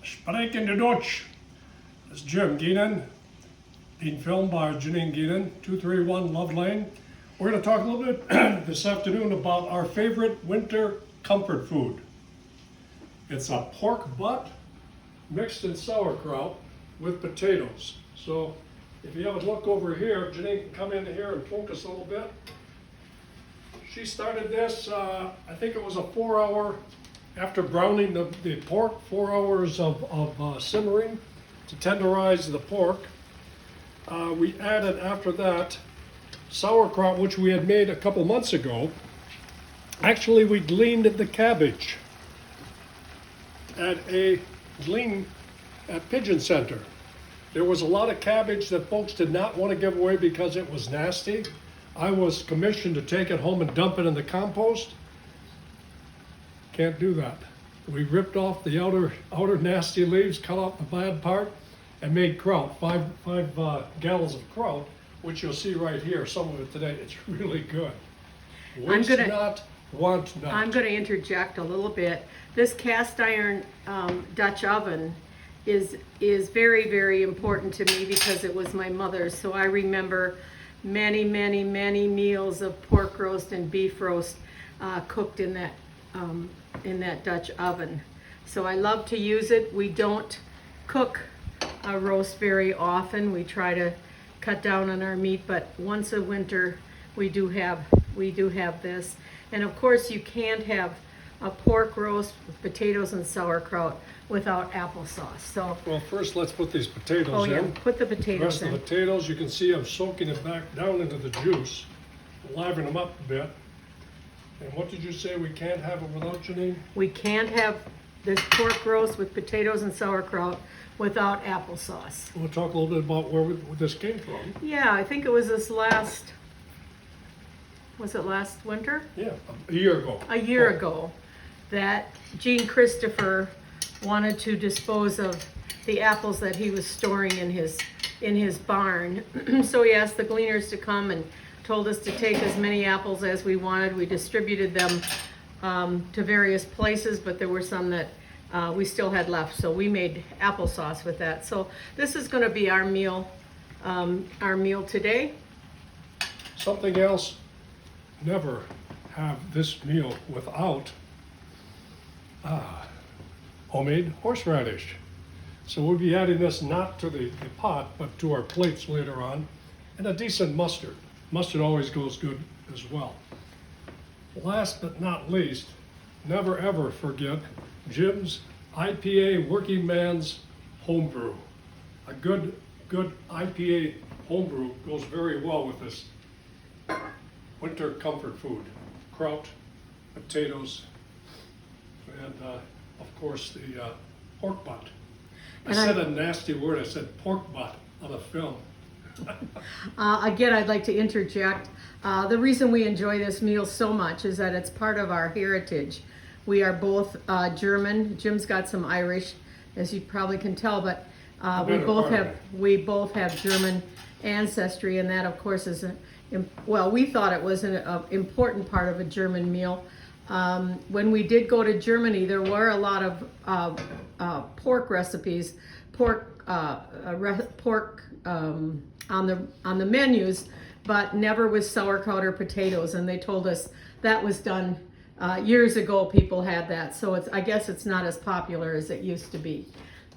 Sprekende Deutsch. It's Jim Geenens, being filmed by Janine Geenens, 231 Love Lane. We're going to talk a little bit this afternoon about our favorite winter comfort food. It's a pork butt mixed in sauerkraut with potatoes. So if you have a look over here, Janine can come in here and focus a little bit. She started this, I think it was a 4-hour, after browning the pork, 4 hours of simmering to tenderize the pork. We added after that sauerkraut, which we had made a couple months ago. Actually, we gleaned the cabbage at a glean at Pigeon Center. There was a lot of cabbage that folks did not want to give away because it was nasty. I was commissioned to take it home and dump it in the compost. Can't do that. We ripped off the outer nasty leaves, cut off the bad part, and made kraut, five gallons of kraut, which you'll see right here, some of it today. It's really good. Waste not, want not. I'm going to interject a little bit. This cast iron Dutch oven is very, very important to me because it was my mother's. So I remember many, many, many meals of pork roast and beef roast cooked in that Dutch oven. So I love to use it. We don't cook a roast very often. We try to cut down on our meat, but once a winter we do have this. And of course you can't have a pork roast with potatoes and sauerkraut without applesauce. So well, first let's put these potatoes in. Oh yeah, put the potatoes in. The rest of the potatoes, you can see I'm soaking it back down into the juice, liven them up a bit. And what did you say we can't have it without, Janine? We can't have this pork roast with potatoes and sauerkraut without applesauce. We'll talk a little bit about where this came from. Yeah, I think it was last winter? Yeah, a year ago. A year ago, that Gene Christopher wanted to dispose of the apples that he was storing in his barn. So he asked the gleaners to come and told us to take as many apples as we wanted. We distributed them to various places, but there were some that we still had left, so we made applesauce with that. So this is going to be our meal today. Something else, never have this meal without homemade horseradish. So we'll be adding this not to the pot, but to our plates later on, and a decent mustard. Mustard always goes good as well. Last but not least, never ever forget Jim's IPA Working Man's Homebrew. A good IPA homebrew goes very well with this winter comfort food. Kraut, potatoes, and of course the pork butt. I said a nasty word, I said pork butt on a film. Again, I'd like to interject. The reason we enjoy this meal so much is that it's part of our heritage. We are both German. Jim's got some Irish, as you probably can tell, but we both have German ancestry, and that, of course, is we thought it was an important part of a German meal. When we did go to Germany, there were a lot of pork recipes, pork on the menus, but never with sauerkraut or potatoes. And they told us that was done years ago. People had that, so I guess it's not as popular as it used to be,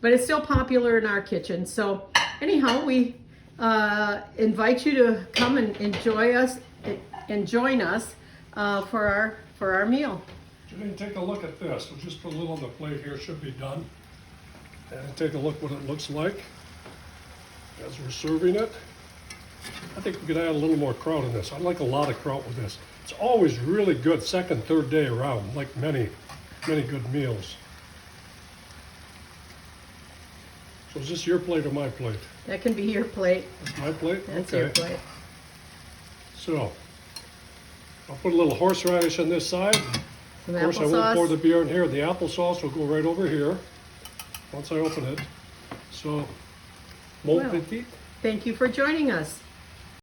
but it's still popular in our kitchen. So anyhow, we invite you to come and join us for our meal. Janine, take a look at this. We'll just put a little on the plate here. Should be done. And take a look what it looks like as we're serving it. I think we could add a little more kraut in this. I like a lot of kraut with this. It's always really good second, third day around, like many good meals. So is this your plate or my plate? That can be your plate. That's my plate? That's okay. Your plate. So, I'll put a little horseradish on this side. Some of course, applesauce. I won't pour the beer in here. The applesauce will go right over here once I open it. So, bon appetit. Thank you for joining us.